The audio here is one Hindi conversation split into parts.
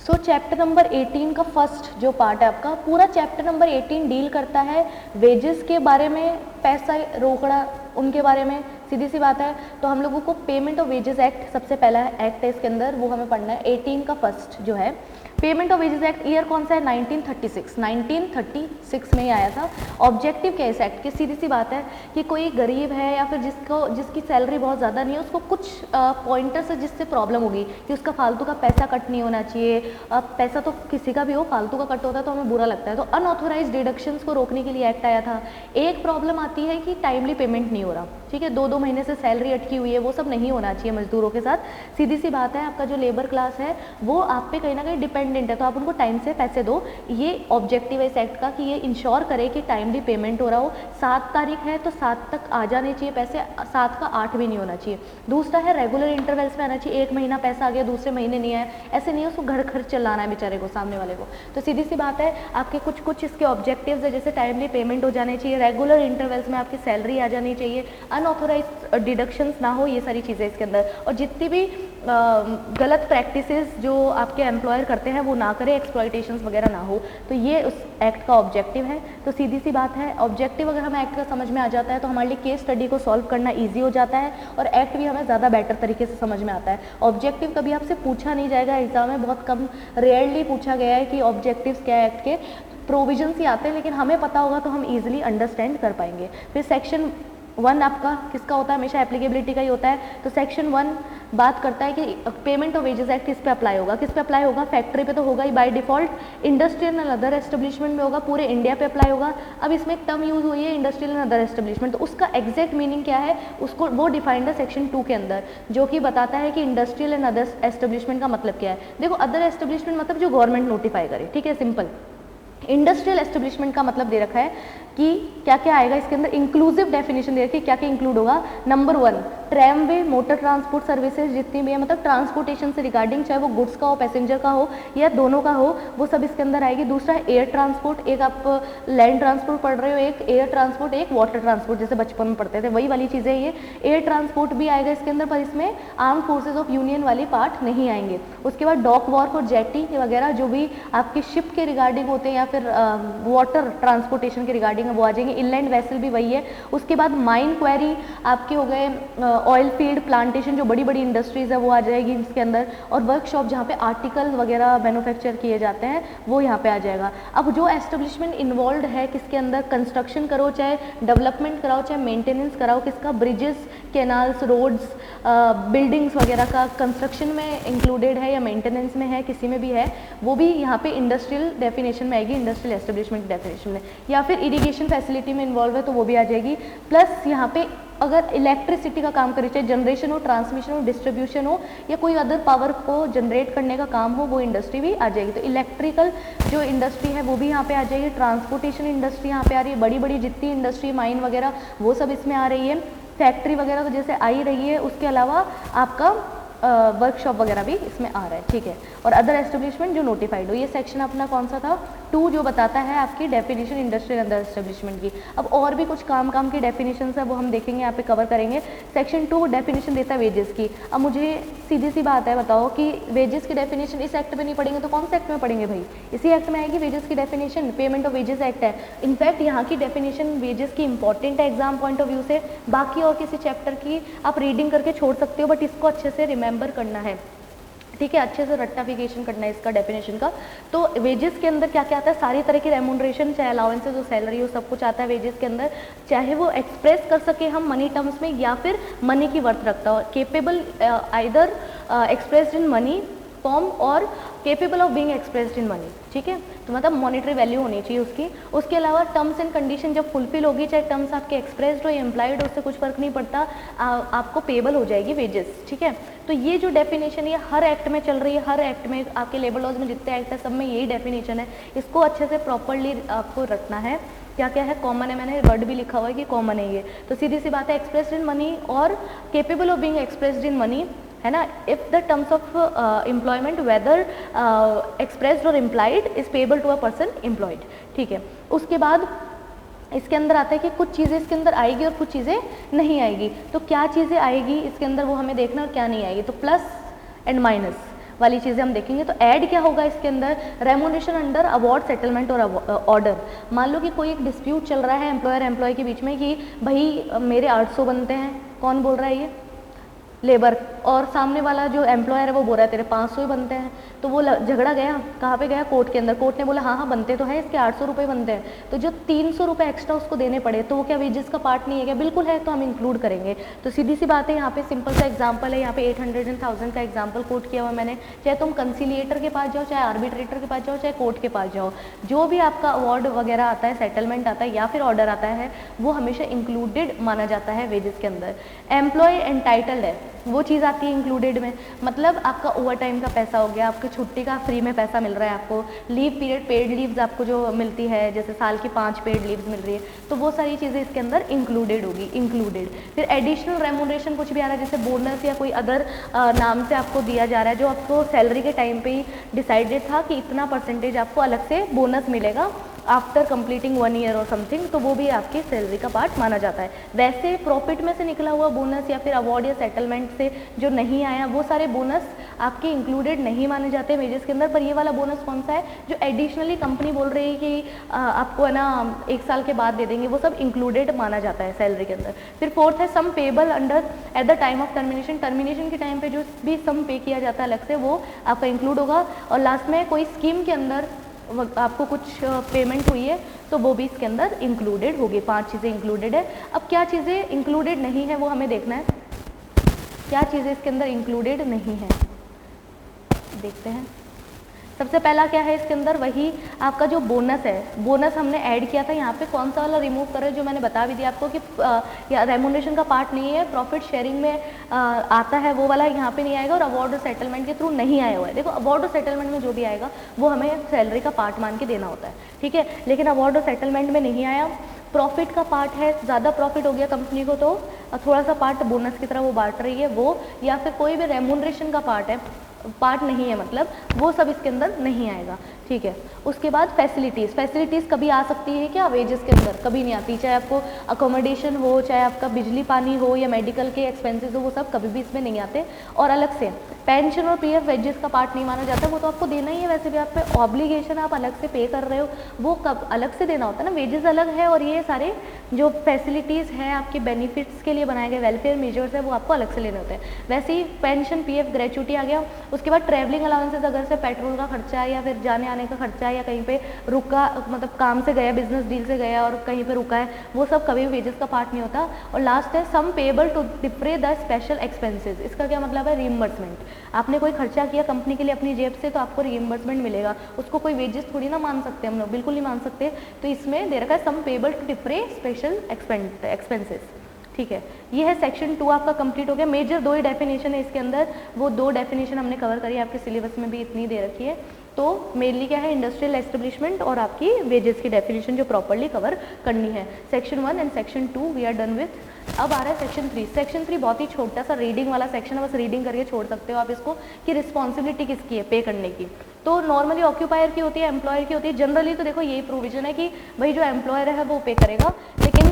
सो चैप्टर नंबर 18 का फर्स्ट जो पार्ट है आपका, पूरा चैप्टर नंबर 18 डील करता है वेजेस के बारे में, पैसा रोकड़ा उनके बारे में, सीधी सी बात है। तो हम लोगों को पेमेंट ऑफ वेजेस एक्ट सबसे पहला एक्ट है इसके अंदर, वो हमें पढ़ना है। 18 का फर्स्ट जो है payment of wages act, year कौन सा है? 1936 में ही आया था। ऑब्जेक्टिव क्या है इस एक्ट की? सीधी सी बात है कि कोई गरीब है या फिर जिसकी सैलरी बहुत ज़्यादा नहीं है, उसको कुछ पॉइंटर्स है जिससे प्रॉब्लम होगी कि उसका फालतू का पैसा कट नहीं होना चाहिए। पैसा तो किसी का भी हो, फालतू का कट होता है तो हमें बुरा लगता है, तो अनऑथोराइज डिडक्शंस को रोकने के लिए एक्ट आया था। एक प्रॉब्लम आती है कि टाइमली पेमेंट नहीं हो रहा, ठीक है, 2-2 महीने से सैलरी अटकी हुई है, वो सब नहीं होना चाहिए मजदूरों के साथ। सीधी सी बात है, आपका जो लेबर क्लास है वो आप पे कहीं ना कहीं डिपेंडेंट है, तो आप उनको टाइम से पैसे दो। ये ऑब्जेक्टिव है इस एक्ट का कि ये इंश्योर करे कि टाइमली पेमेंट हो रहा हो। 7 तारीख है तो 7 तक आ जाने चाहिए पैसे, 7 का 8 भी नहीं होना चाहिए। दूसरा है रेगुलर इंटरवल्स में आना चाहिए, 1 महीना पैसा आ गया दूसरे महीने नहीं आया, ऐसे नहीं है, उसको घर खर्च चलाना है बेचारे को, सामने वाले को। तो सीधी सी बात है, आपके कुछ इसके ऑब्जेक्टिव्स है, जैसे टाइमली पेमेंट हो जाने चाहिए, रेगुलर इंटरवल्स में आपकी सैलरी आ जानी चाहिए, अनऑथोराइज डिडक्शंस ना हो, ये सारी चीज़ें इसके अंदर। और जितनी भी गलत प्रैक्टिसेस जो आपके एम्प्लॉयर करते हैं वो ना करें, एक्सप्लॉयटेशंस वगैरह ना हो, तो ये उस एक्ट का ऑब्जेक्टिव है। तो सीधी सी बात है, ऑब्जेक्टिव अगर हमें एक्ट का समझ में आ जाता है तो हमारे लिए केस स्टडी को सॉल्व करना ईजी हो जाता है और एक्ट भी हमें ज़्यादा बेटर तरीके से समझ में आता है। ऑब्जेक्टिव कभी आपसे पूछा नहीं जाएगा एग्जाम में, बहुत कम रेयरली पूछा गया है कि ऑब्जेक्टिव्स क्या है एक्ट के, प्रोविजंस ही आते हैं, लेकिन हमें पता होगा तो हम ईजिली अंडरस्टैंड कर पाएंगे। फिर सेक्शन 1 आपका किसका होता है? हमेशा एप्लीकेबिलिटी का ही होता है। तो सेक्शन 1 बात करता है कि पेमेंट ऑफ वेजेस एक्ट किस पे अप्लाई होगा? किस पे अप्लाई होगा? फैक्ट्री पे तो होगा ही by default, industrial and other establishment में होगा, पूरे इंडिया पे अप्लाई होगा। अब इसमें एक टर्म यूज हुई है इंडस्ट्रियल एंड अदर एस्टेब्लिशमेंट, तो उसका एग्जैक्ट मीनिंग क्या है उसको वो डिफाइंड है सेक्शन 2 के अंदर, जो कि बताता है कि इंडस्ट्रियल एंड अदर एस्टेब्लिशमेंट का मतलब क्या है। देखो, अदर एस्टेब्लिशमेंट मतलब जो गवर्नमेंट नोटिफाई करे, ठीक है, सिंपल। इंडस्ट्रियल एस्टेब्लिशमेंट का मतलब दे रखा है कि क्या क्या आएगा इसके अंदर, इंक्लूसिव डेफिनेशन दे रखी है क्या क्या इंक्लूड होगा। Number 1, tramway motor transport services जितनी भी है, मतलब ट्रांसपोर्टेशन से रिगार्डिंग, चाहे वो गुड्स का हो, पैसेंजर का हो या दोनों का हो, वो सब इसके अंदर आएगी। दूसरा है एयर ट्रांसपोर्ट, एक आप लैंड ट्रांसपोर्ट पढ़ रहे हो, एक एयर ट्रांसपोर्ट, एक वाटर ट्रांसपोर्ट, जैसे बचपन में पढ़ते थे वही वाली चीज़ें ये। एयर ट्रांसपोर्ट भी आएगा इसके अंदर, पर इसमें आर्म फोर्सेज ऑफ यूनियन वाली पार्ट नहीं आएंगे। उसके बाद डॉक वॉर्क और जेटी वगैरह जो भी आपके शिप के रिगार्डिंग होते हैं या फिर वाटर ट्रांसपोर्टेशन के रिगार्डिंग वो आ जाएंगे। इनलैंड वेसल भी वही है। उसके बाद माइन क्वेरी आपके हो गए, ऑयल फील्ड प्लांटेशन जो बड़ी बड़ी इंडस्ट्रीज है वो आ जाएगी इसके अंदर, और वर्कशॉप जहाँ पे आर्टिकल वगैरह मैन्युफैक्चर किए जाते हैं वो यहाँ पे आ जाएगा। अब जो एस्टेब्लिशमेंट इन्वॉल्व है किसके अंदर, कंस्ट्रक्शन करो चाहे डेवलपमेंट कराओ चाहे मेंटेनेंस कराओ, किसका, ब्रिजेस, कैनाल्स, रोड्स, बिल्डिंग्स वगैरह का कंस्ट्रक्शन में इंक्लूडेड है या मेंटेनेंस में है, किसी में भी है, वो भी यहाँ पे इंडस्ट्रियल डेफिनेशन में आएगी, इंडस्ट्रियल एस्टेब्लिशमेंट डेफिनेशन में। या फिर इरिगेशन फैसिलिटी में इन्वॉल्व है तो वो भी आ जाएगी। प्लस यहाँ पे अगर इलेक्ट्रिसिटी का काम करे, चाहे जनरेशन हो, ट्रांसमिशन हो, डिस्ट्रीब्यूशन हो या कोई अदर पावर को जनरेट करने का काम हो, वो इंडस्ट्री भी आ जाएगी। तो इलेक्ट्रिकल जो इंडस्ट्री है वो भी यहाँ पे आ जाएगी। ट्रांसपोर्टेशन इंडस्ट्री यहाँ पे आ रही है, बड़ी बड़ी जितनी इंडस्ट्री, माइन वगैरह वो सब इसमें आ रही है। फैक्ट्री वगैरह तो जैसे आ ही रही है, उसके अलावा आपका वर्कशॉप वगैरह भी इसमें आ रहा है, ठीक है। और अदर एस्टेब्लिशमेंट जो नोटिफाइड हो, ये सेक्शन अपना कौन सा था, 2, जो बताता है आपकी डेफिनेशन इंडस्ट्रियल अदर एस्टेब्लिशमेंट की। अब और भी कुछ काम की डेफिनेशन है वो हम देखेंगे, यहाँ पे कवर करेंगे। सेक्शन 2 डेफिनेशन देता है वेजेस की। अब मुझे सीधी सी बात है, बताओ कि वेजेस की डेफिनेशन इस एक्ट में नहीं पढ़ेंगे तो कौन से एक्ट में पढ़ेंगे भाई? इसी एक्ट में आएगी वेजेस की definition, payment of wages act है। इनफैक्ट यहाँ की डेफिनेशन वेजेस की इंपॉर्टेंट है एग्जाम पॉइंट ऑफ व्यू से, बाकी और किसी चैप्टर की आप रीडिंग करके छोड़ सकते हो, बट इसको अच्छे से रिमेंबर करना है, ठीक है, अच्छे से रट्टाफिकेशन करना है इसका डेफिनेशन का। तो वेजेस के अंदर क्या क्या आता है, सारी तरह की रेमुनरेशन, चाहे अलाउंसेस हो, सैलरी हो, सब कुछ आता है वेजेस के अंदर, चाहे वो एक्सप्रेस कर सके हम मनी टर्म्स में या फिर मनी की वर्थ रखता हो, capable either expressed in money form और capable of being expressed in money, ठीक है, तो मतलब मॉनेटरी वैल्यू होनी चाहिए उसकी। उसके अलावा टर्म्स एंड कंडीशन जब फुलफिल होगी, चाहे टर्म्स आपके एक्सप्रेस्ड हो या इम्प्लाइड हो, उससे कुछ फर्क नहीं पड़ता, आपको पेबल हो जाएगी वेजेस, ठीक है। तो ये जो डेफिनेशन है हर एक्ट में चल रही है, हर एक्ट में आपके लेबर लॉज में जितने एक्ट है सब में यही डेफिनेशन है, इसको अच्छे से प्रॉपरली आपको रखना है। क्या क्या है, कॉमन है, मैंने वर्ड भी लिखा हुआ है कि कॉमन है ये। तो सीधी सी बात है, एक्सप्रेस्ड इन मनी और capable of being expressed in money, है ना, if the terms of employment whether expressed और implied is payable to a person employed, ठीक है। उसके बाद इसके अंदर आता है कि कुछ चीज़ें इसके अंदर आएगी और कुछ चीज़ें नहीं आएगी। तो क्या चीज़ें आएगी इसके अंदर वो हमें देखना और क्या नहीं आएगी। तो प्लस एंड माइनस, वाली चीज़ें हम देखेंगे। तो ऐड क्या होगा इसके अंदर, रेमुनरेशन अंडर अवार्ड, सेटलमेंट और ऑर्डर। मान लो कि कोई एक डिस्प्यूट चल रहा है एम्प्लॉयर एम्प्लॉय के बीच में कि भाई मेरे 800 बनते हैं, कौन बोल रहा है ये, लेबर, और सामने वाला जो एम्प्लॉयर है वो बोल रहा है तेरे 500 ही बनते हैं। तो वो झगड़ा गया कहाँ पे गया, कोर्ट के अंदर। कोर्ट ने बोला हाँ हाँ बनते तो हैं, इसके 800 रुपये बनते हैं। तो जो 300 रुपये एक्स्ट्रा उसको देने पड़े, तो वो क्या वेजेस का पार्ट नहीं है क्या, बिल्कुल है, तो हम इंक्लूड करेंगे। तो सीधी सी बात है, यहाँ पे सिंपल सा एग्जाम्पल है, यहाँ पे 800 एंड 1000 का एग्जाम्पल कोट किया हुआ मैंने। चाहे तुम कंसिलिएटर के पास जाओ, चाहे आर्बिट्रेटर के पास जाओ, चाहे कोर्ट के पास जाओ, जो भी आपका अवार्ड वगैरह आता है, सेटलमेंट आता है या फिर ऑर्डर आता है, वो हमेशा इंक्लूडेड माना जाता है वेजेस के अंदर। एम्प्लॉय एंटाइटल्ड है, वो चीज़ आती है इंक्लूडेड में, मतलब आपका ओवर टाइम का पैसा हो गया, आपकी छुट्टी का फ्री में पैसा मिल रहा है आपको, लीव पीरियड पेड लीव्स आपको जो मिलती है, जैसे साल की 5 पेड लीव्स मिल रही है, तो वो सारी चीज़ें इसके अंदर इंक्लूडेड होगी, इंक्लूडेड। फिर एडिशनल रेमुनरेशन कुछ भी आ रहा है, जैसे बोनस या कोई अदर नाम से आपको दिया जा रहा है, जो आपको सैलरी के टाइम पे ही डिसाइडेड था कि इतना परसेंटेज आपको अलग से बोनस मिलेगा आफ्टर कंप्लीटिंग 1 ईयर और समथिंग, तो वो भी आपकी सैलरी का पार्ट माना जाता है। वैसे प्रॉफिट में से निकला हुआ बोनस या फिर अवार्ड या सेटलमेंट से जो नहीं आया, वो सारे बोनस आपके इंक्लूडेड नहीं माने जाते वेजेस के अंदर। पर ये वाला बोनस कौन सा है, जो एडिशनली कंपनी बोल रही है कि आपको है ना 1 साल के बाद दे देंगे, वो सब इंक्लूडेड माना जाता है सैलरी के अंदर। फिर फोर्थ है sum payable under at the time of termination, termination के टाइम पे जो भी सम पे किया जाता है अलग से, वो आपका इंक्लूड होगा। और लास्ट में कोई स्कीम के अंदर आपको कुछ पेमेंट हुई है, तो वो भी इसके अंदर इंक्लूडेड होगी। 5 चीज़ें इंक्लूडेड है। अब क्या चीज़ें इंक्लूडेड नहीं है वो हमें देखना है, क्या चीज़ें इसके अंदर इंक्लूडेड नहीं है, देखते हैं। सबसे पहला क्या है इसके अंदर, वही आपका जो बोनस है, बोनस हमने ऐड किया था, यहाँ पे कौन सा वाला रिमूव कर रहे हैं, जो मैंने बता भी दिया आपको कि रेमुनरेशन का पार्ट नहीं है, प्रॉफिट शेयरिंग में आता है, वो वाला यहाँ पे नहीं आएगा, और अवार्ड और सेटलमेंट के थ्रू नहीं आया हुआ है। देखो अवार्ड और सेटलमेंट में जो भी आएगा वो हमें सैलरी का पार्ट मान के देना होता है, ठीक है, लेकिन अवार्ड और सेटलमेंट में नहीं आया। प्रॉफिट का पार्ट है, ज़्यादा प्रॉफिट हो गया कंपनी को तो थोड़ा सा पार्ट बोनस की तरह वो बांट रही है वो, या फिर कोई भी रेमुनरेशन का पार्ट नहीं है, मतलब वो सब इसके अंदर नहीं आएगा, ठीक है। उसके बाद फैसिलिटीज़, फैसिलिटीज़ कभी आ सकती है क्या वेजेस के अंदर, कभी नहीं आती, चाहे आपको अकोमोडेशन हो, चाहे आपका बिजली पानी हो या मेडिकल के एक्सपेंसेस हो, वो सब कभी भी इसमें नहीं आते। और अलग से पेंशन और पीएफ वेजेस का पार्ट नहीं माना जाता, वो तो आपको देना ही है, वैसे भी आप पे ऑब्लिगेशन आप अलग से पे कर रहे हो, वो कब अलग से देना होता है ना, वेजेस अलग है, और ये सारे जो फैसिलिटीज़ हैं आपके बेनिफिट्स के लिए बनाए गए वेलफेयर मेजर्स है, वो आपको अलग से लेने होते हैं। वैसे ही पेंशन पीएफ ग्रेचुटी आ गया। उसके बाद ट्रैवलिंग अलाउंसेस, अगर से पेट्रोल का खर्चा है या फिर जाने आने का खर्चा है, या कहीं पे रुका, मतलब काम से गया, बिजनेस डील से गया और कहीं पे रुका है, वो सब कभी भी वेजेस का पार्ट नहीं होता। और लास्ट है sum payable to defray the special expenses. इसका क्या मतलब है, रीइंबर्समेंट। आपने कोई खर्चा किया कंपनी के लिए अपनी जेब से, तो आपको रीइंबर्समेंट मिलेगा, उसको कोई वेजेस थोड़ी ना मान सकते हम लोग, बिल्कुल नहीं मान सकते। तो इसमें दे रखा है sum payable to डिप्रे special expenses, ठीक है। ये है सेक्शन 2 आपका कंप्लीट हो गया। मेजर 2 ही डेफिनेशन है इसके अंदर, वो 2 डेफिनेशन हमने कवर करी, आपके सिलेबस में भी इतनी दे रखी है। तो मेनली क्या है, इंडस्ट्रियल एस्टेब्लिशमेंट और आपकी वेजेस की डेफिनेशन जो प्रॉपर्ली कवर करनी है। Section 1 and section 2 we are done with. अब आ रहा है सेक्शन 3। सेक्शन 3 बहुत ही छोटा सा रीडिंग वाला सेक्शन है, बस रीडिंग करके छोड़ सकते हो आप इसको, कि रिस्पॉन्सिबिलिटी किसकी है पे करने की। तो नॉर्मली ऑक्यूपायर की होती है, एम्प्लॉयर की होती है। जनरली तो देखो यही प्रोविजन है कि भाई जो एम्प्लॉयर है वो पे करेगा, लेकिन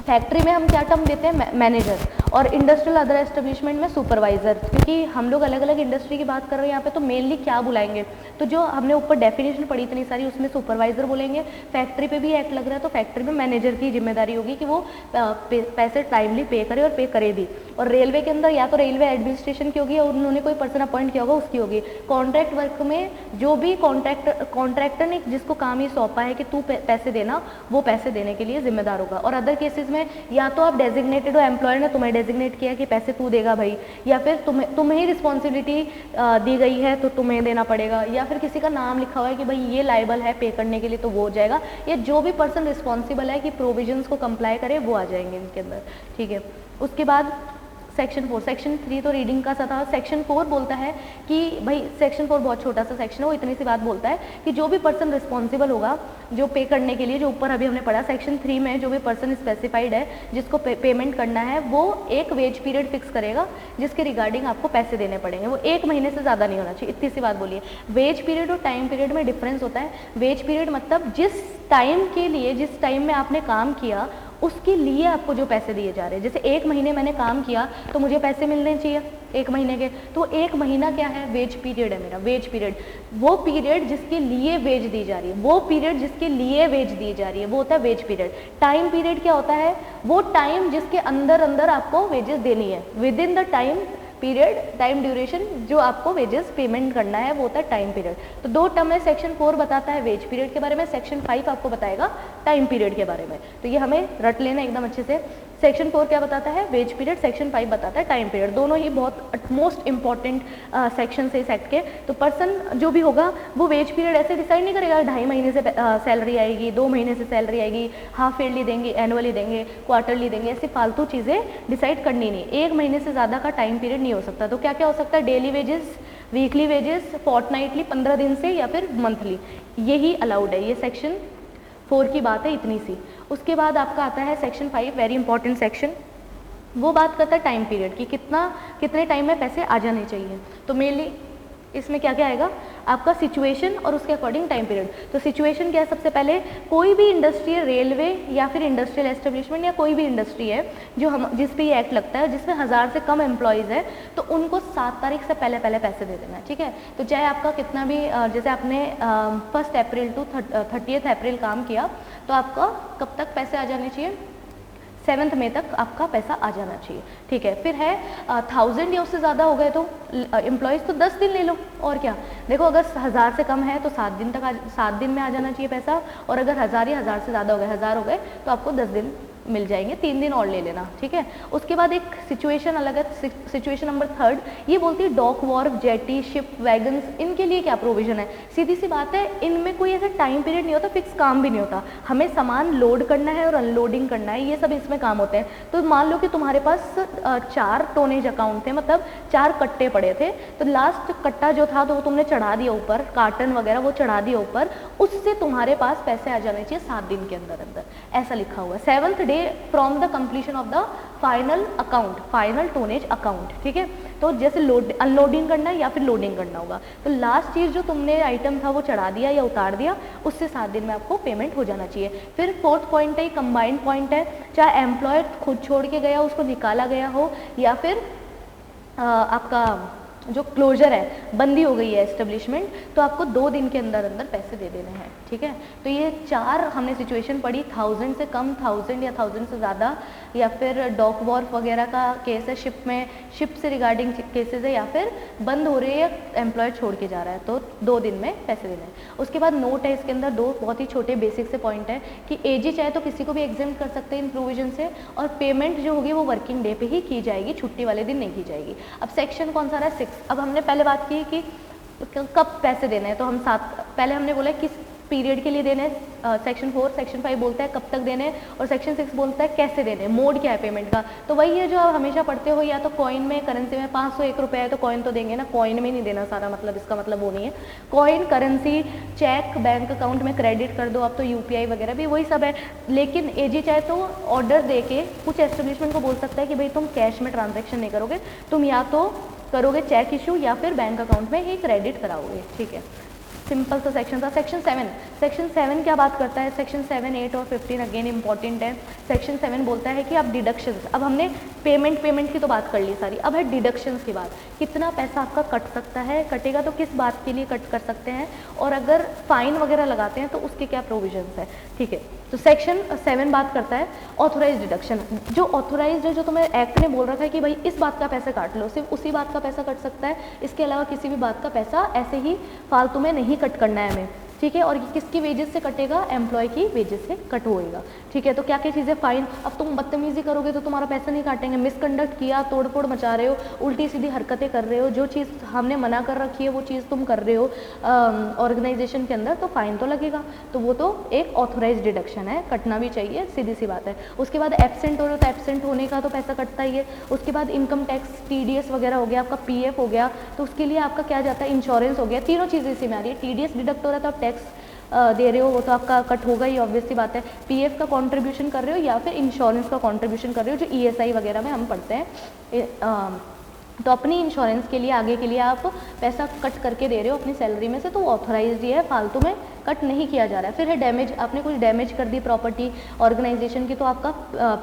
फैक्ट्री में हम क्या टर्म देते हैं, मैनेजर, और इंडस्ट्रियल अदर एस्टेब्लिशमेंट में सुपरवाइजर। क्योंकि हम लोग अलग अलग इंडस्ट्री की बात कर रहे हैं यहाँ पे, तो मेनली क्या बुलाएंगे, तो जो हमने ऊपर डेफिनेशन पढ़ी इतनी सारी, उसमें सुपरवाइजर बोलेंगे। फैक्ट्री पे भी एक्ट लग रहा है, तो फैक्ट्री में मैनेजर की जिम्मेदारी होगी कि वो पैसे टाइमली पे करे और पे करे भी। और रेलवे के अंदर या तो रेलवे एडमिनिस्ट्रेशन की होगी, और उन्होंने कोई पर्सन अपॉइंट किया होगा उसकी होगी। कॉन्ट्रैक्ट वर्क में जो भी कॉन्ट्रैक्टर ने जिसको काम ही सौंपा है कि तू पैसे देना, वो पैसे देने के लिए जिम्मेदार होगा। और अदर केसेस में या तो आप डेजिग्नेटेड हो, एम्प्लॉयर ने तुम्हें डेजिग्नेट किया कि पैसे तू देगा भाई, या फिर तुम्हें ही रिस्पॉन्सिबिलिटी दी गई है तो तुम्हें देना पड़ेगा, या फिर किसी का नाम लिखा हुआ है कि भाई ये लायबल है पे करने के लिए, तो वो हो जाएगा। या जो भी पर्सन रिस्पॉन्सिबल है कि प्रोविजंस को कंप्लाई करे, वो आ जाएंगे इनके अंदर, ठीक है। उसके बाद सेक्शन 4, सेक्शन 3 तो रीडिंग का सा था। सेक्शन 4 बोलता है कि भाई, सेक्शन 4 बहुत छोटा सा सेक्शन है, वो इतनी सी बात बोलता है कि जो भी पर्सन रिस्पॉन्सिबल होगा जो पे करने के लिए, जो ऊपर अभी हमने पढ़ा सेक्शन 3 में, जो भी पर्सन स्पेसिफाइड है जिसको पेमेंट करना है, वो एक वेज पीरियड फिक्स करेगा जिसके रिगार्डिंग आपको पैसे देने पड़ेंगे। वो 1 महीने से ज़्यादा नहीं होना चाहिए, इतनी सी बात बोलिए। वेज पीरियड और टाइम पीरियड में डिफरेंस होता है। वेज पीरियड मतलब जिस टाइम के लिए, जिस टाइम में आपने काम किया उसके लिए आपको जो पैसे दिए जा रहे हैं, जैसे 1 महीने मैंने काम किया तो मुझे पैसे मिलने चाहिए 1 महीने के, तो 1 महीना क्या है, वेज पीरियड है मेरा, वेज पीरियड। वो पीरियड जिसके लिए वेज दी जा रही है, वो पीरियड जिसके लिए वेज दी जा रही है, वो होता है वेज पीरियड। टाइम पीरियड क्या होता है, वो टाइम जिसके अंदर अंदर आपको वेजेस देनी है, with in the time period, time duration जो आपको वेजेस पेमेंट करना है वो होता है टाइम पीरियड। तो 2 टर्म है, सेक्शन 4 बताता है वेज पीरियड के बारे में, सेक्शन 5 आपको बताएगा टाइम पीरियड के बारे में। तो ये हमें रट लेना एकदम अच्छे से। सेक्शन 4 क्या बताता है, वेज पीरियड, सेक्शन 5 बताता है टाइम पीरियड। दोनों ही बहुत मोस्ट इंपॉर्टेंट सेक्शन से इस एक्ट के। तो पर्सन जो भी होगा वो वेज पीरियड ऐसे डिसाइड नहीं करेगा 2.5 महीने से सैलरी आएगी, 2 महीने से सैलरी आएगी, हाफ ईयरली देंगे, एनुअली देंगे, क्वार्टरली देंगे, ऐसी फालतू चीज़ें डिसाइड करनी नहीं। 1 महीने से ज़्यादा का टाइम पीरियड नहीं हो सकता। तो क्या क्या हो सकता है, daily wages, weekly wages, fortnightly 15 दिन से, या फिर मंथली, यही अलाउड है। ये सेक्शन 4 की बात है इतनी सी। उसके बाद आपका आता है सेक्शन 5, वेरी इंपॉर्टेंट सेक्शन। वो बात करता है टाइम पीरियड की, कितने टाइम में पैसे आ जाने चाहिए। तो मेनली इसमें क्या क्या आएगा, आपका सिचुएशन और उसके अकॉर्डिंग टाइम पीरियड। तो सिचुएशन क्या है, सबसे पहले कोई भी इंडस्ट्री है, रेलवे या फिर इंडस्ट्रियल एस्टेब्लिशमेंट या कोई भी इंडस्ट्री है जो हम जिस पे ये एक्ट लगता है, जिसमें 1000 से कम एम्प्लॉयज़ है, तो उनको 7 तारीख से पहले पहले पैसे दे देना है, ठीक है। तो चाहे आपका कितना भी जैसे आपने 1 अप्रैल टू 30 अप्रैल काम किया, तो आपका कब तक पैसे आ जाने चाहिए, 7 मई तक आपका पैसा आ जाना चाहिए, ठीक है। फिर है 1000 या उससे ज़्यादा हो गए तो एम्प्लॉयज़ तो 10 दिन ले लो, और क्या। देखो अगर 1000 से कम है तो 7 दिन तक 7 दिन में आ जाना चाहिए पैसा, और अगर 1000 या 1000 से ज़्यादा हो गए, 1000 हो गए, तो आपको 10 दिन मिल जाएंगे, 3 दिन और ले लेना, ठीक है। उसके बाद एक सिचुएशन अलग है, सिचुएशन नंबर 3, ये बोलती है dock, wharf, jetty, ship, wagons, इनके लिए क्या प्रोविजन है। सीधी सी बात है, इनमें कोई ऐसा टाइम पीरियड नहीं होता, फिक्स काम भी नहीं होता, हमें सामान लोड करना है और अनलोडिंग करना है, ये सब इसमें काम होते हैं। तो मान लो कि तुम्हारे पास 4 टोनेज अकाउंट थे, मतलब 4 कट्टे पड़े थे, तो लास्ट कट्टा जो था तो वो तुमने चढ़ा दिया ऊपर, कार्टन वगैरह वो चढ़ा दिया ऊपर, उससे तुम्हारे पास पैसे आ जाने चाहिए 7 दिन के अंदर अंदर, ऐसा लिखा हुआ है। 7th day from the completion of the final account, final tonnage account, ठीक है। तो जैसे अनलोडिंग करना है या फिर लोडिंग करना होगा, तो लास्ट चीज़ जो तुमने आइटम था वो चढ़ा दिया या उतार दिया, उससे 7 दिन में आपको पेमेंट हो जाना चाहिए। फिर 4th पॉइंट है, कंबाइंड पॉइंट है, चाहे एम्प्लॉयर खुद छोड़ के गया, उसको निकाला गया हो, या फिर आपका जो क्लोजर है, बंदी हो गई है एस्टेब्लिशमेंट, तो आपको 2 दिन के अंदर अंदर पैसे दे देने हैं, ठीक है। तो ये 4 हमने सिचुएशन पढ़ी, 1000 से कम, 1000 या 1000 से ज़्यादा, या फिर डॉक वॉर्फ वगैरह का केस है, शिप से रिगार्डिंग केसेस है, या फिर बंद हो रही है, एम्प्लॉयर छोड़ के जा रहा है, तो 2 दिन में पैसे देने हैं। उसके बाद नोट है, इसके अंदर 2 बहुत ही छोटे बेसिक से पॉइंट है कि एजी चाहे तो किसी को भी एग्जेम्प्ट कर सकते हैं इन प्रोविजन से, और पेमेंट जो होगी वो वर्किंग डे पे ही की जाएगी, छुट्टी वाले दिन नहीं की जाएगी। अब सेक्शन कौन सा रहा है, 6। अब हमने पहले बात की कि कब पैसे देने हैं, तो हम पहले हमने बोला किस पीरियड के लिए देने हैं, सेक्शन 4, सेक्शन 5 बोलता है कब तक देने हैं, और सेक्शन 6 बोलता है कैसे देने हैं, मोड क्या है पेमेंट का। तो वही है जो आप हमेशा पढ़ते हो, या तो कॉइन में, करेंसी में, 501 रुपये है तो कॉइन तो देंगे ना, कॉइन में नहीं देना सारा, मतलब इसका मतलब वो नहीं है। Coin, currency, cheque, bank account में क्रेडिट कर दो, अब तो UPI वगैरह भी वही सब है। लेकिन एजी चाहे तो ऑर्डर दे के कुछ एस्टेब्लिशमेंट को बोल सकता है कि भाई तुम कैश में ट्रांजेक्शन नहीं करोगे, तुम या तो करोगे चेक इशू या फिर बैंक अकाउंट में ही क्रेडिट कराओगे, ठीक है। सिंपल सा सेक्शन था। सेक्शन 7 क्या बात करता है, सेक्शन 7, 8 और 15 अगेन इंपॉर्टेंट है। सेक्शन 7 बोलता है कि आप डिडक्शंस, अब हमने पेमेंट की तो बात कर ली सारी, अब है डिडक्शंस की बात, कितना पैसा आपका कट सकता है, कटेगा तो किस बात के लिए कट कर सकते हैं, और अगर फाइन वगैरह लगाते हैं तो उसके क्या प्रोविजंस है, ठीक है। तो सेक्शन 7 बात करता है ऑथोराइज डिडक्शन, जो ऑथोराइज है, जो तुम्हें एक्ट ने बोल रखा है कि भाई इस बात का पैसा काट लो, सिर्फ उसी बात का पैसा कट सकता है, इसके अलावा किसी भी बात का पैसा ऐसे ही फालतू में नहीं कट करना है हमें, ठीक है। और ये किसकी वेजेस से कटेगा, एम्प्लॉय की वेजेस से कट होएगा, ठीक है। तो क्या क्या चीज़ें, फाइन, अब तुम बदतमीजी करोगे तो तुम्हारा पैसा नहीं काटेंगे, मिसकंडक्ट किया, तोड़फोड़ मचा रहे हो, उल्टी सीधी हरकतें कर रहे हो, जो चीज़ हमने मना कर रखी है वो चीज़ तुम कर रहे हो ऑर्गेनाइजेशन के अंदर, तो फाइन तो लगेगा, तो वो तो एक ऑथोराइज डिडक्शन है, कटना भी चाहिए, सीधी सी बात है। उसके बाद एब्सेंट हो रहे हो तो एब्सेंट होने का तो पैसा कटता ही है। उसके बाद इनकम टैक्स, TDS वगैरह हो गया, आपका PF हो गया, तो उसके लिए आपका क्या जाता है, इंश्योरेंस हो गया, तीनों चीज़ें इसी में आ रही है। TDS डिडक्ट हो रहा है तो आप टैक्स दे रहे हो, वो तो आपका कट होगा ही, ऑब्वियस सी बात है। PF का कंट्रीब्यूशन कर रहे हो या फिर इंश्योरेंस का कंट्रीब्यूशन कर रहे हो, जो ESI वगैरह में हम पढ़ते हैं, तो अपनी इंश्योरेंस के लिए आगे के लिए आप पैसा कट करके दे रहे हो अपनी सैलरी में से, तो वो ऑथोराइज्ड ही है, फालतू में कट नहीं किया जा रहा है। फिर है डैमेज, आपने कुछ डैमेज कर दी प्रॉपर्टी ऑर्गेनाइजेशन की, तो आपका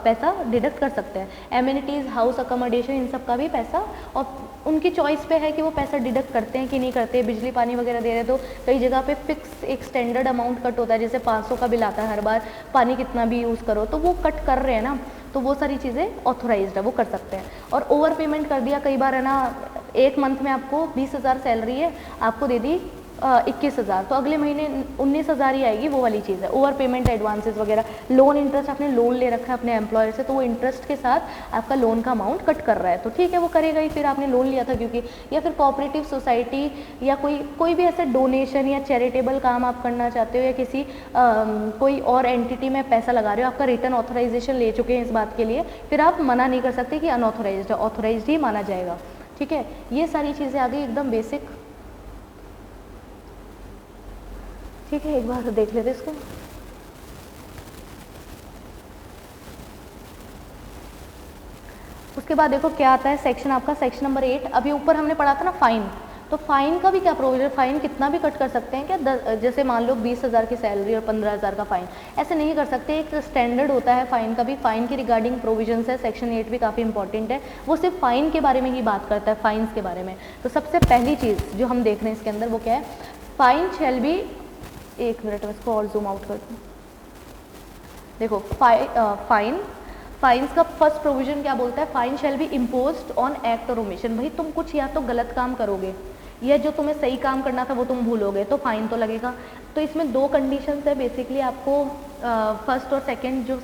पैसा डिडक्ट कर सकते हैं। एमिनिटीज़, हाउस अकोमोडेशन, इन सब का भी पैसा और उनकी चॉइस पे है कि वो पैसा डिडक्ट करते हैं कि नहीं करते। बिजली पानी वगैरह दे रहे हैं तो कई जगह पे फिक्स एक स्टैंडर्ड अमाउंट कट होता है, जैसे 500 का बिल आता है हर बार, पानी कितना भी यूज़ करो तो वो कट कर रहे हैं ना, तो वो सारी चीज़ें ऑथोराइज्ड है, वो कर सकते हैं। और ओवर पेमेंट कर दिया, कई बार है ना, एक मंथ में आपको 20,000 सैलरी है, आपको दे दी 21,000, तो अगले महीने 19,000 ही आएगी, वो वाली चीज़ है। ओवर पेमेंट, एडवांसेस वगैरह, लोन इंटरेस्ट, आपने लोन ले रखा है अपने एम्प्लॉयर से, तो वो इंटरेस्ट के साथ आपका लोन का अमाउंट कट कर रहा है, तो ठीक है वो करेगा ही, फिर आपने लोन लिया था क्योंकि। या फिर कोऑपरेटिव सोसाइटी या कोई भी ऐसे डोनेशन या चैरिटेबल काम आप करना चाहते हो, या किसी कोई और एंटिटी में पैसा लगा रहे हो, आपका रिटर्न ऑथराइजेशन ले चुके हैं इस बात के लिए, फिर आप मना नहीं कर सकते कि अनऑथोराइज्ड है, ऑथोराइज्ड ही माना जाएगा। ठीक है, ये सारी चीज़ें आ गई एकदम बेसिक। ठीक है, एक बार देख लेते इसको। उसके बाद देखो क्या आता है सेक्शन आपका, सेक्शन नंबर 8। अभी ऊपर हमने पढ़ा था ना फाइन, तो फाइन का भी क्या प्रोविजन, फाइन कितना भी कट कर सकते हैं क्या? जैसे मान लो 20,000 की सैलरी और 15,000 का फाइन, ऐसे नहीं कर सकते, एक स्टैंडर्ड होता है फाइन का भी। फाइन के रिगार्डिंग प्रोविजंस है, सेक्शन 8 भी काफ़ी इंपॉर्टेंट है, वो सिर्फ फाइन के बारे में ही बात करता है, फाइन्स के बारे में। तो सबसे पहली चीज़ जो हम देख रहे हैं इसके अंदर वो क्या है, फाइन शैल बी, एक मिनट में इसको और जूम आउट कर दूँ। देखो फाइन्स का फर्स्ट प्रोविजन क्या बोलता है, fine shall be imposed on act और ओमिशन। भाई तुम कुछ या तो गलत काम करोगे या जो तुम्हें सही काम करना था वो तुम भूलोगे, तो फाइन तो लगेगा। तो इसमें दो कंडीशंस है बेसिकली, आपको फर्स्ट और सेकंड जो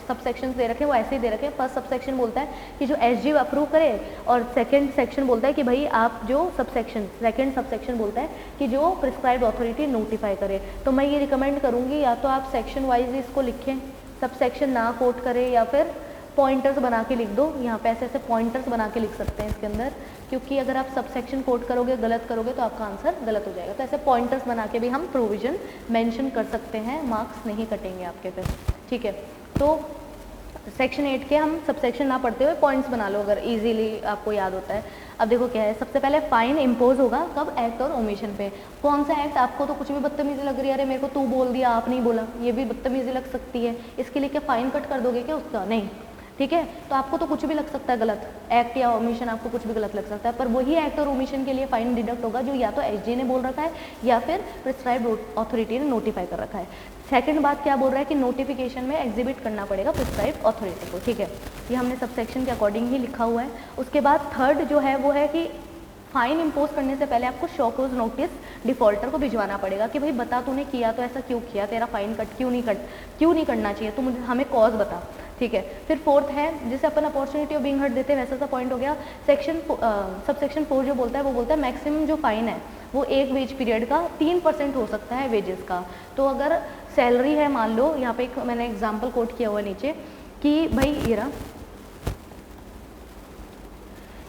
सब सेक्शन दे रखे हैं वो ऐसे ही दे रखे हैं। फर्स्ट सब सेक्शन बोलता है कि जो एसजी अप्रूव करे, और सेकंड सेक्शन बोलता है कि भाई आप जो sub section, second sub section बोलता है कि जो प्रिस्क्राइब्ड अथॉरिटी नोटिफाई करे। तो मैं ये रिकमेंड करूँगी या तो आप सेक्शन वाइज इसको लिखें, सब सेक्शन ना कोट करें, या फिर पॉइंटर्स बना के लिख दो। यहाँ पे ऐसे ऐसे पॉइंटर्स बना के लिख सकते हैं इसके अंदर, क्योंकि अगर आप सब सेक्शन कोट करोगे, गलत करोगे तो आपका आंसर गलत हो जाएगा। तो ऐसे पॉइंटर्स बना के भी हम प्रोविजन मेंशन कर सकते हैं, मार्क्स नहीं कटेंगे आपके पे। ठीक है, तो सेक्शन 8 के हम सब सेक्शन ना पढ़ते हुए पॉइंट्स बना लो अगर इजीली आपको याद होता है। अब देखो क्या है, सबसे पहले फाइन इम्पोज होगा कब, एक्ट और ओमिशन पे। कौन सा एक्ट, आपको तो कुछ भी बदतमीजी लग रही है, अरे मेरे को तू बोल दिया आप नहीं बोला, ये भी बदतमीजी लग सकती है, इसके लिए क्या फाइन कट कर दोगे क्या उसका? नहीं। ठीक है, तो आपको तो कुछ भी लग सकता है गलत, एक्ट या ओमिशन आपको कुछ भी गलत लग सकता है, पर वही एक्ट और ओमिशन के लिए फाइन डिडक्ट होगा जो या तो एसजी ने बोल रखा है या फिर प्रिस्क्राइब्ड अथॉरिटी ने नोटिफाई कर रखा है। सेकंड बात क्या बोल रहा है कि नोटिफिकेशन में एग्जिबिट करना पड़ेगा प्रिस्क्राइब्ड अथॉरिटी को। ठीक है, ये हमने सब सेक्शन के अकॉर्डिंग ही लिखा हुआ है। उसके बाद थर्ड जो है वो है कि फाइन इम्पोज करने से पहले आपको शो कॉज नोटिस डिफॉल्टर को भिजवाना पड़ेगा कि भाई बता तूने किया तो ऐसा क्यों किया, तेरा फाइन कट क्यों नहीं करना चाहिए, तू मुझे हमें कॉज बता। ठीक है, फिर फोर्थ है जिसे अपन अपॉर्चुनिटी ऑफ बीइंग हर्ट देते हैं, वैसा सा पॉइंट हो गया। सेक्शन सब सेक्शन 4 जो बोलता है वो बोलता है मैक्सिमम जो फाइन है वो एक वेज पीरियड का 3% हो सकता है वेजेस का। तो अगर सैलरी है, मान लो यहाँ पे एक मैंने एग्जाम्पल कोट किया हुआ नीचे कि भाई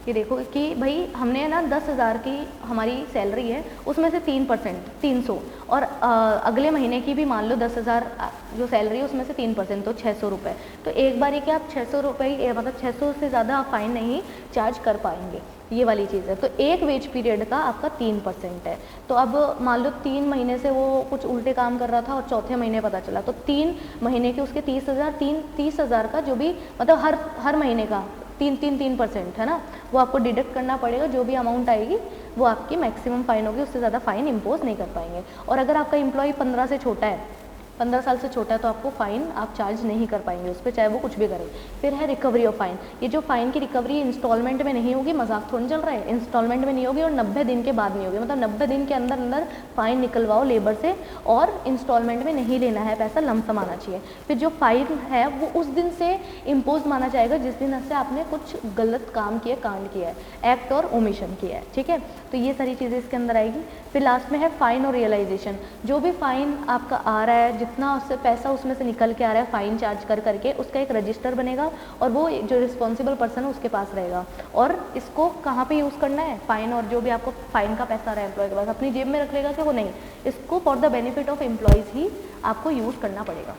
ये देखो कि भाई हमने ना 10,000 की हमारी सैलरी है, उसमें से 3% 300, और अगले महीने की भी मान लो 10,000 जो सैलरी है उसमें से 3% तो 600 रुपये। तो एक बार कि आप 600 रुपये मतलब 600 से ज़्यादा आप फाइन नहीं चार्ज कर पाएंगे, ये वाली चीज़ है। तो एक वेज पीरियड का आपका 3% है। तो अब मान लो 3 महीने से वो कुछ उल्टे काम कर रहा था और चौथे महीने पता चला, तो 3 महीने के उसके 30,000 का जो भी मतलब हर महीने का 3% है ना, वो आपको डिडक्ट करना पड़ेगा। जो भी अमाउंट आएगी वो आपकी मैक्सिमम फाइन होगी, उससे ज़्यादा फाइन इम्पोज नहीं कर पाएंगे। और अगर आपका एम्प्लॉय 15 से छोटा है, 15 साल से छोटा है, तो आपको फ़ाइन आप चार्ज नहीं कर पाएंगे उस पर, चाहे वो कुछ भी करे। फिर है रिकवरी ऑफ फाइन। ये जो फाइन की रिकवरी इंस्टॉलमेंट में नहीं होगी, मजाक थोड़ी चल रहा है, इंस्टॉलमेंट में नहीं होगी और 90 दिन के बाद नहीं होगी। मतलब 90 दिन के अंदर अंदर फाइन निकलवाओ लेबर से, और इंस्टॉलमेंट में नहीं लेना है पैसा, लमसम आना चाहिए। फिर जो फाइन है वो उस दिन से इम्पोज माना जाएगा जिस दिन से आपने कुछ गलत काम किया, कांड किया है, एक्ट और ओमिशन किया है। ठीक है, तो ये सारी चीज़ें इसके अंदर आएगी। फिर लास्ट में है फाइन और रियलाइजेशन। जो भी फाइन आपका आ रहा है, जितना उससे पैसा उसमें से निकल के आ रहा है फाइन चार्ज कर करके, उसका एक रजिस्टर बनेगा और वो जो रिस्पॉन्सिबल पर्सन है उसके पास रहेगा। और इसको कहाँ पे यूज़ करना है, फाइन और जो भी आपको फाइन का पैसा आ रहा है एम्प्लॉय के पास, अपनी जेब में रख लेगा कि वो नहीं, इसको for the benefit of employees ही आपको यूज़ करना पड़ेगा।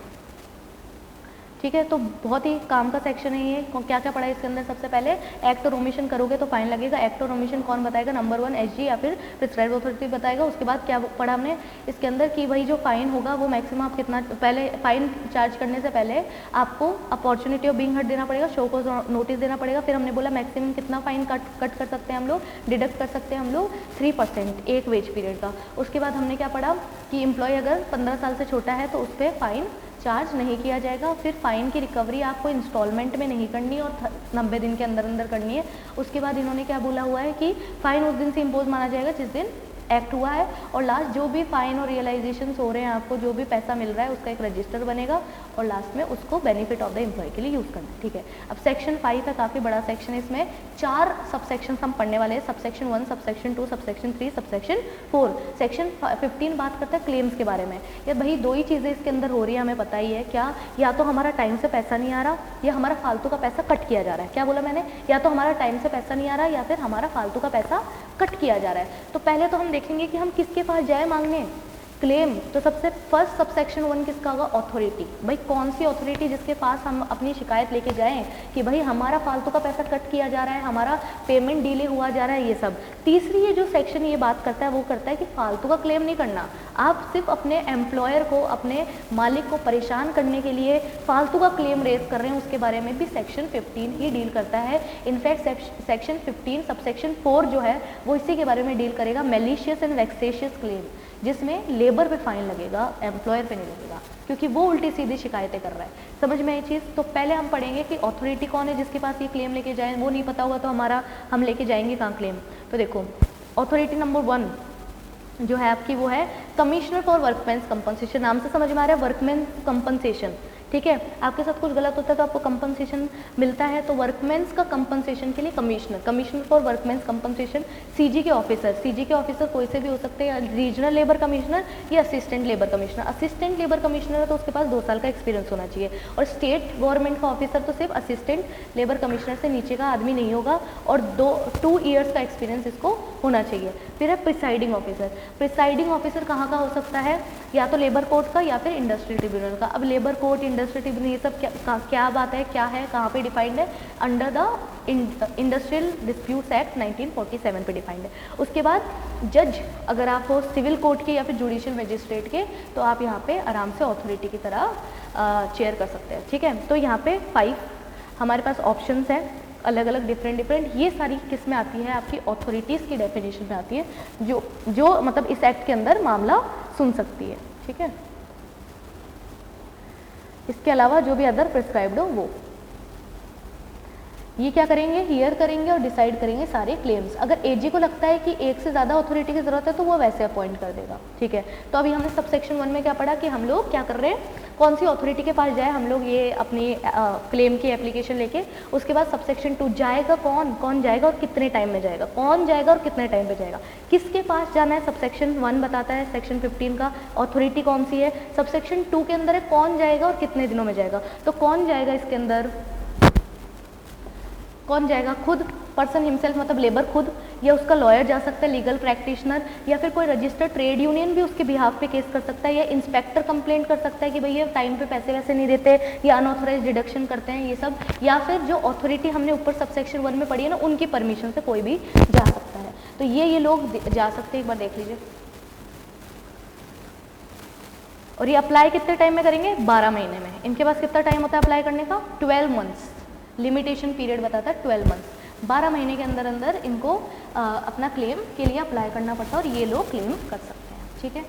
ठीक है। तो बहुत ही काम का सेक्शन है ये। क्या क्या पढ़ा है इसके अंदर? सबसे पहले एक्ट और ओमिशन करोगे तो फाइन लगेगा। एक्ट और ओमिशन कौन बताएगा? नंबर 1 एसजी या फिर प्रिस्क्राइब अथॉरिटी बताएगा। उसके बाद क्या पढ़ा हमने इसके अंदर कि भाई जो फाइन होगा वो मैक्सिमम आप कितना, पहले फाइन चार्ज करने से पहले आपको अपॉर्चुनिटी ऑफ बीइंग हर्ड देना पड़ेगा, शो को नोटिस देना पड़ेगा। फिर हमने बोला मैक्सिमम कितना फाइन कट कर सकते हैं हम लोग, डिडक्ट कर सकते हैं हम लोग 3% एक वेज पीरियड का। उसके बाद हमने क्या पढ़ा कि एम्प्लॉय अगर 15 साल से छोटा है तो उस पर फाइन चार्ज नहीं किया जाएगा। फिर फाइन की रिकवरी आपको इंस्टॉलमेंट में नहीं करनी और 90 दिन के अंदर अंदर करनी है। उसके बाद इन्होंने क्या बोला हुआ है कि फाइन उस दिन से इम्पोज माना जाएगा जिस दिन एक्ट हुआ है। और लास्ट जो भी फाइन और रियलाइजेशन हो रहे हैं, आपको जो भी पैसा मिल रहा है उसका एक रजिस्टर बनेगा और लास्ट में उसको बेनिफिट ऑफ द एम्प्लॉय के लिए यूज़ करना है। ठीक है। अब सेक्शन 5 है, काफ़ी बड़ा सेक्शन है। इसमें 4 सबसेक्शन हम पढ़ने वाले हैं, subsection 1, subsection 2, subsection 3, subsection 4। Section 15 बात करता है क्लेम्स के बारे में। या भाई दो ही चीज़ें इसके अंदर हो रही है, हमें पता ही है क्या, या तो हमारा टाइम से पैसा नहीं आ रहा या हमारा फालतू का पैसा कट किया जा रहा है। क्या बोला मैंने? या तो हमारा टाइम से पैसा नहीं आ रहा या फिर हमारा फालतू का पैसा कट किया जा रहा है। तो पहले तो हम देखेंगे कि हम किसके पास जाए मांगने क्लेम। तो सबसे फर्स्ट सबसेक्शन 1 किसका होगा? अथॉरिटी। भाई कौन सी अथॉरिटी जिसके पास हम अपनी शिकायत लेके जाएं कि भाई हमारा फालतू का पैसा कट किया जा रहा है, हमारा पेमेंट डिले हुआ जा रहा है, ये सब। तीसरी ये जो सेक्शन ये बात करता है वो करता है कि फालतू का क्लेम नहीं करना। आप सिर्फ अपने एम्प्लॉयर को, अपने मालिक को परेशान करने के लिए फालतू का क्लेम रेज कर रहे हैं, उसके बारे में भी सेक्शन 15 ही डील करता है। इनफैक्ट सेक्शन 15 सबसेक्शन 4 जो है वो इसी के बारे में डील करेगा, मैलिशियस एंड वेक्सेशियस क्लेम, जिसमें लेबर पे फाइन लगेगा, एम्प्लॉयर पे नहीं लगेगा, क्योंकि वो उल्टी सीधी शिकायतें कर रहा है। समझ में ये चीज़? तो पहले हम पढ़ेंगे कि अथॉरिटी कौन है जिसके पास ये क्लेम लेके जाएं। वो नहीं पता होगा तो हम लेके जाएंगे कहाँ क्लेम। तो देखो अथॉरिटी नंबर 1 जो है आपकी वो है कमिश्नर फॉर वर्कमेंस कंपनसेशन। नाम से समझ में आ रहा है वर्कमेंस कंपनसेशन। ठीक है। आपके साथ कुछ गलत होता है तो आपको कंपनसेशन मिलता है, तो वर्कमेंस का कंपनसेशन के लिए commissioner for workmen's compensation, CG के ऑफिसर कोई से भी हो सकते हैं, रीजनल लेबर कमिश्नर या assistant labour commissioner. Assistant labour commissioner है तो उसके पास 2 साल का एक्सपीरियंस होना चाहिए। और स्टेट गवर्नमेंट का ऑफिसर तो सिर्फ असिस्टेंट लेबर कमिश्नर से नीचे का आदमी नहीं होगा और 2 ईयर्स का एक्सपीरियंस इसको होना चाहिए। फिर है प्रिसाइडिंग ऑफिसर। प्रिसाइडिंग ऑफिसर कहाँ का हो सकता है? या तो लेबर कोर्ट का या फिर इंडस्ट्रियल ट्रिब्यूनल का। अब लेबर कोर्ट, इंडस्ट्रियल ट्रिब्यूनल, ये सब क्या बात है, क्या है, कहाँ पे डिफाइंड है? Under the industrial disputes act 1947 पे डिफाइंड है। उसके बाद जज, अगर आप हो सिविल कोर्ट के या फिर जुडिशियल मजिस्ट्रेट के, तो आप यहाँ पे आराम से अथॉरिटी की तरह चेयर कर सकते हैं। ठीक है। तो यहाँ पे 5 हमारे पास ऑप्शंस हैं अलग अलग डिफरेंट। ये सारी किस में आती है? आपकी अथॉरिटीज़ की डेफिनेशन में आती है, जो मतलब इस एक्ट के अंदर मामला सुन सकती है। ठीक है। इसके अलावा जो भी अदर प्रिस्क्राइब्ड हो वो ये क्या करेंगे? हियर करेंगे और डिसाइड करेंगे सारे क्लेम्स। अगर एजी को लगता है कि एक से ज़्यादा अथॉरिटी की ज़रूरत है तो वो वैसे अपॉइंट कर देगा। ठीक है। तो अभी हमने सबसेक्शन 1 में क्या पढ़ा कि हम लोग क्या कर रहे हैं, कौन सी अथॉरिटी के पास जाए हम लोग ये अपनी क्लेम की एप्लीकेशन लेके। उसके बाद सबसेक्शन 2 जाएगा कौन जाएगा और कितने टाइम में जाएगा, कौन जाएगा और कितने टाइम पे जाएगा, किसके पास जाना है। सबसेक्शन 1 बताता है सेक्शन 15 का अथॉरिटी कौन सी है। सबसेक्शन 2 के अंदर है कौन जाएगा और कितने दिनों में जाएगा। तो कौन जाएगा इसके अंदर? कौन जाएगा? खुद पर्सन हिमसेल्फ, मतलब लेबर खुद, या उसका लॉयर जा सकता है, लीगल प्रैक्टिशनर, या फिर कोई रजिस्टर्ड ट्रेड यूनियन भी उसके बिहाफ पे केस कर सकता है, या इंस्पेक्टर कंप्लेंट कर सकता है कि भैया टाइम पे पैसे वैसे नहीं देते या अनऑथोराइज डिडक्शन करते हैं, ये सब। या फिर जो अथॉरिटी हमने ऊपर सबसेक्शन 1 में पढ़ी है ना, उनकी परमिशन से कोई भी जा सकता है। तो ये लोग जा सकते हैं, एक बार देख लीजिए। और ये अप्लाई कितने टाइम में करेंगे? 12 महीने में। इनके पास कितना टाइम होता है अप्लाई करने का? 12 मंथ्स। लिमिटेशन पीरियड बताता है 12 मंथ्स। 12 महीने के अंदर अंदर इनको अपना क्लेम के लिए अप्लाई करना पड़ता है और ये लोग क्लेम कर सकते हैं। ठीक है।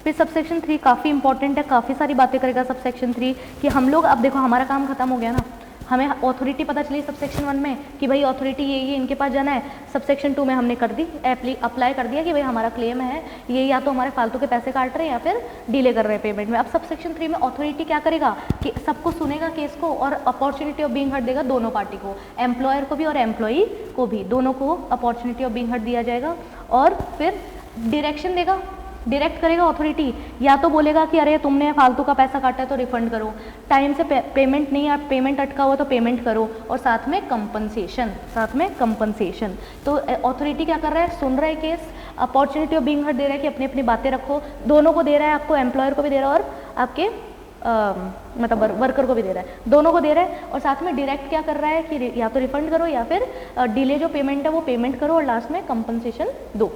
फिर सबसेक्शन 3 काफ़ी इंपॉर्टेंट है, काफ़ी सारी बातें करेगा सबसेक्शन 3 कि हम लोग, अब देखो हमारा काम खत्म हो गया ना, हमें अथॉरिटी पता चली सबसेक्शन 1 में कि भाई अथॉरिटी ये इनके पास जाना है। सबसेक्शन 2 में हमने कर दी, अप्लाई कर दिया कि भाई हमारा क्लेम है, ये या तो हमारे फालतू के पैसे काट रहे हैं या फिर डिले कर रहे हैं पेमेंट में। अब सबसेक्शन 3 में अथॉरिटी क्या करेगा कि सबको सुनेगा केस को और अपॉर्चुनिटी ऑफ बीइंग हर्ड देगा दोनों पार्टी को, एम्प्लॉयर को भी और एम्प्लॉई को भी, दोनों को अपॉर्चुनिटी ऑफ बीइंग हर्ड दिया जाएगा। और फिर डायरेक्शन देगा डायरेक्ट करेगा अथॉरिटी, या तो बोलेगा कि अरे तुमने फालतू का पैसा काटा है तो रिफंड करो, टाइम से पेमेंट नहीं है, पेमेंट अटका हुआ तो पेमेंट करो, और साथ में कंपनसेशन, तो अथॉरिटी क्या कर रहा है, सुन रहा है case, opportunity of being heard they रहा है कि अपनी अपनी बातें रखो, दोनों को दे रहा है, आपको एम्प्लॉयर को भी दे रहा है और आपके मतलब वर्कर को भी दे रहा है, दोनों को दे रहा है, और साथ में डायरेक्ट क्या कर रहा है कि या तो रिफंड करो या फिर डिले जो पेमेंट है वो पेमेंट करो और लास्ट में कंपनसेशन दो,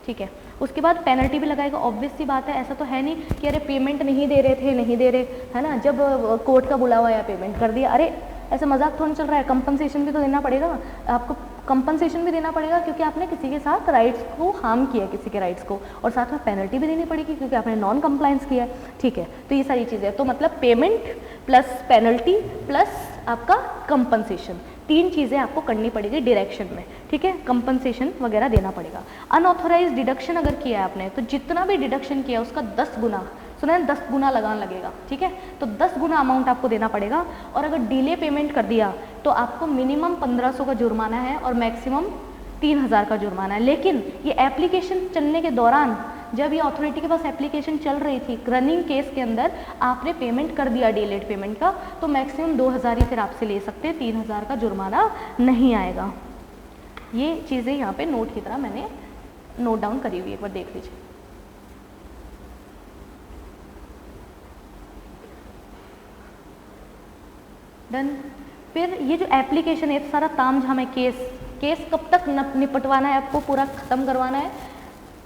ठीक है। उसके बाद पेनल्टी भी लगाएगा, ऑब्वियस सी बात है, ऐसा तो है नहीं कि अरे पेमेंट नहीं दे रहे थे, नहीं दे रहे, है ना, जब कोर्ट का बुलावा या पेमेंट कर दिया, अरे ऐसा मजाक थोड़ा चल रहा है, कंपनसेशन भी तो देना पड़ेगा आपको, कंपनसेशन भी देना पड़ेगा क्योंकि आपने किसी के साथ राइट्स को हार्म किया, किसी के राइट्स को, और साथ में पेनल्टी भी देनी पड़ेगी क्योंकि आपने नॉन कंप्लायंस किया है, ठीक है। तो ये सारी चीज़ें, तो मतलब पेमेंट प्लस पेनल्टी प्लस आपका कंपनसेशन, तीन चीज़ें आपको करनी पड़ेगी डायरेक्शन में, ठीक है, कंपनसेशन वगैरह देना पड़ेगा। अनऑथोराइज डिडक्शन अगर किया है आपने तो जितना भी डिडक्शन किया उसका 10 गुना, सुना है 10 गुना लगान लगेगा, ठीक है, तो 10 गुना अमाउंट आपको देना पड़ेगा, और अगर डिले पेमेंट कर दिया तो आपको मिनिमम 1500 का जुर्माना है और मैक्सिमम 3000 का जुर्माना है। लेकिन ये एप्लीकेशन चलने के दौरान, जब ये अथॉरिटी के पास एप्लीकेशन चल रही थी, रनिंग केस के अंदर आपने पेमेंट कर दिया डिलेड पेमेंट का, तो मैक्सिमम 2000 ही फिर आपसे ले सकते हैं, 3000 का जुर्माना नहीं आएगा। ये चीज़ें यहाँ पे नोट की तरह मैंने नोट डाउन करी हुई, एक बार देख लीजिए। डन। फिर ये जो एप्लीकेशन है, तो सारा ताम झाम है, केस कब तक निपटवाना है आपको, पूरा खत्म करवाना है,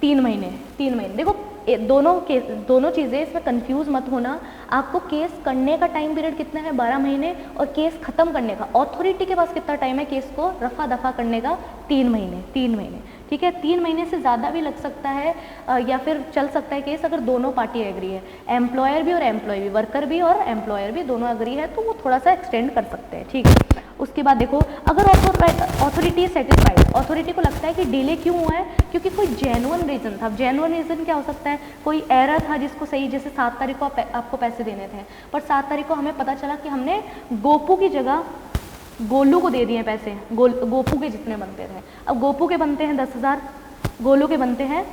3 महीने। देखो दोनों चीज़ें, इसमें कंफ्यूज मत होना, आपको केस करने का टाइम पीरियड कितना है, 12 महीने, और केस खत्म करने का अथॉरिटी के पास कितना टाइम है केस को रफा दफा करने का, 3 महीने, ठीक है। 3 महीने से ज़्यादा भी लग सकता है या फिर चल सकता है केस अगर दोनों पार्टी एग्री है, एम्प्लॉयर भी और एम्प्लॉय भी, वर्कर भी और एम्प्लॉयर भी दोनों एग्री है, तो वो थोड़ा सा एक्सटेंड कर सकते हैं, ठीक है। उसके बाद देखो, अगर अथॉरिटी सेटिस्फाइड, अथॉरिटी को लगता है कि डिले क्यों हुआ है, क्योंकि कोई जेन्युइन रीज़न था। जेन्युइन रीज़न क्या हो सकता है, कोई एरर था जिसको सही, जैसे 7 तारीख को आपको पैसे देने थे, पर 7 तारीख को हमें पता चला कि हमने गोपू की जगह गोलू को दे दिए पैसे, गोपू के जितने बनते थे। अब गोपू के बनते हैं 10,000, गोलू के बनते हैं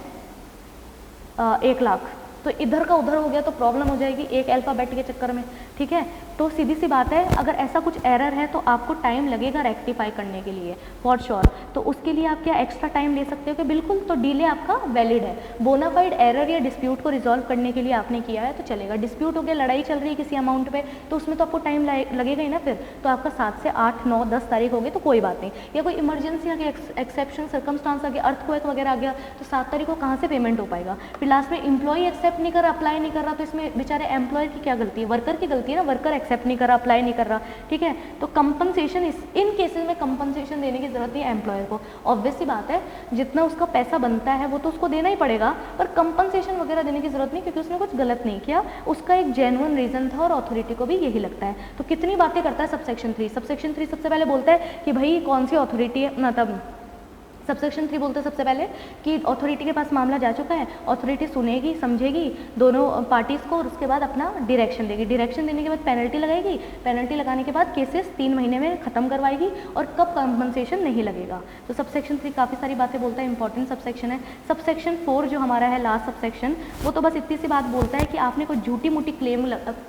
1 लाख, तो इधर का उधर हो गया तो प्रॉब्लम हो जाएगी एक अल्फ़ाबेट के चक्कर में, ठीक है। तो सीधी सी बात है, अगर ऐसा कुछ एरर है तो आपको टाइम लगेगा रेक्टिफाई करने के लिए, फॉर श्योर। तो उसके लिए आप क्या एक्स्ट्रा टाइम ले सकते हो कि बिल्कुल, तो डिले आपका वैलिड है, बोनाफाइड एरर या डिस्प्यूट को रिजॉल्व करने के लिए आपने किया है तो चलेगा। डिस्प्यूट हो गया, लड़ाई चल रही है किसी अमाउंट पे, तो उसमें तो आपको टाइम लगेगा ही ना, फिर तो आपका 7 से 8, 9, 10 तारीख हो गई तो कोई बात नहीं, या कोई इमरजेंसी आ गया, एक्सेप्शन सर्कमस्टांस आ गया, अर्थक्वेक वगैरह आ गया, तो 7 तारीख को कहाँ से पेमेंट हो पाएगा। फिर लास्ट में एम्प्लॉय एक्सेप्ट नहीं कर रहा, अप्लाई नहीं कर रहा, तो इसमें बेचारे एम्प्लॉयर की क्या गलती है, वर्कर की गलती है ना, वर्कर एक्सेप्ट नहीं कर रहा, अप्लाई नहीं कर रहा, ठीक है। तो कंपनसेशन, इन केसेस में कंपनसेशन देने की जरूरत नहीं है एम्प्लॉयर को, ऑब्वियस सी बात है, जितना उसका पैसा बनता है वो तो उसको देना ही पड़ेगा, पर कंपनसेशन वगैरह देने की जरूरत नहीं, क्योंकि उसने कुछ गलत नहीं किया, उसका एक जेन्युइन रीजन था और अथॉरिटी को भी यही लगता है। तो कितनी बातें करता है सबसेक्शन 3। सबसेक्शन 3 सबसे पहले बोलता है कि भाई कौन सी अथॉरिटी है, मतलब सबसेक्शन 3 बोलते हैं सबसे पहले कि अथॉरिटी के पास मामला जा चुका है, अथॉरिटी सुनेगी, समझेगी दोनों पार्टीज़ को, और उसके बाद अपना डायरेक्शन देगी, डायरेक्शन देने के बाद पेनल्टी लगाएगी, पेनल्टी लगाने के बाद केसेस 3 महीने में ख़त्म करवाएगी, और कब कंपनसेशन नहीं लगेगा। तो सबसेक्शन 3 काफ़ी सारी बातें बोलता है, इंपॉर्टेंट सबसेक्शन है। सबसेक्शन 4 जो हमारा है लास्ट सबसेक्शन, वो तो बस इतनी सी बात बोलता है कि आपने कोई झूठी मूठी क्लेम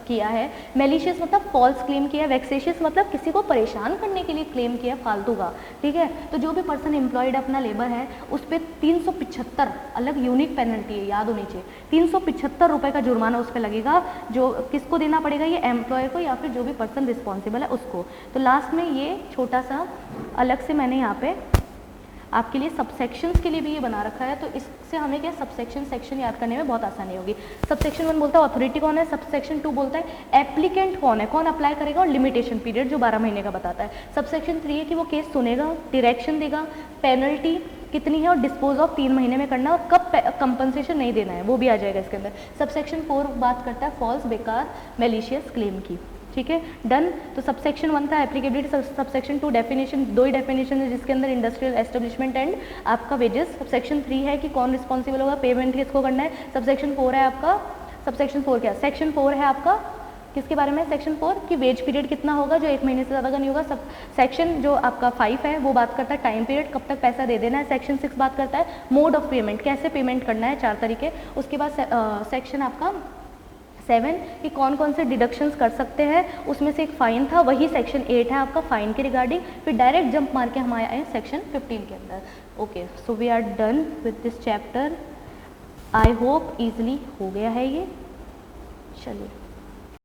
किया है, मेलिशियस मतलब फॉल्स क्लेम किया है, वेक्सेशियस मतलब किसी को परेशान करने के लिए क्लेम किया फालतू का, ठीक है। तो जो भी पर्सन एम्प्लॉयड अपना लेबर है उस पर 375 अलग यूनिक पेनल्टी है, याद होनी चाहिए, 375 रुपये का जुर्माना उस पर लगेगा, जो किसको देना पड़ेगा, ये एम्प्लॉयर को या फिर जो भी पर्सन रिस्पॉन्सिबल है उसको। तो लास्ट में ये छोटा सा अलग से मैंने यहाँ पे आपके लिए सबसेक्शंस के लिए भी ये बना रखा है, तो इससे हमें क्या सेक्शन याद करने में बहुत आसानी होगी। सबसेक्शन 1 बोलता है अथॉरिटी कौन है, सबसेक्शन 2 बोलता है एप्लीकेंट कौन है, कौन अप्लाई करेगा, और लिमिटेशन पीरियड जो 12 महीने का बताता है। सबसेक्शन 3 है कि वो केस सुनेगा, डायरेक्शन देगा, पेनल्टी कितनी है और डिस्पोज ऑफ 3 महीने में करना, और कब कंपनसेशन नहीं देना है वो भी आ जाएगा इसके अंदर। सबसेक्शन 4 बात करता है फॉल्स, बेकार, मेलिशियस क्लेम की, ठीक है, डन। तो सबसेक्शन 1 था एप्लीकेबिलिटी, सबसेक्शन 2 डेफिनेशन, 2 ही डेफिनेशन है जिसके अंदर इंडस्ट्रियल एस्टेब्लिशमेंट एंड आपका वेजेस। सबसेक्शन 3 है कि कौन रिस्पॉन्सिबल होगा, पेमेंट किसको करना है। सबसेक्शन 4 है आपका, सबसेक्शन 4 क्या, सेक्शन 4 है आपका किसके बारे में, सेक्शन 4 कि वेज पीरियड कितना होगा जो 1 महीने से ज़्यादा का नहीं होगा। सब सेक्शन जो आपका 5 है वो बात करता है टाइम पीरियड, कब तक पैसा दे देना है। सेक्शन 6 बात करता है मोड ऑफ पेमेंट, कैसे पेमेंट करना है, 4 तरीके। उसके बाद सेक्शन आपका 7 कि कौन कौन से डिडक्शंस कर सकते हैं, उसमें से एक फ़ाइन था, वही सेक्शन 8 है आपका फ़ाइन के रिगार्डिंग। फिर डायरेक्ट जंप मार के हम आए सेक्शन 15 के अंदर। Okay, so we are done with this chapter. I hope easily हो गया है ये। चलिए।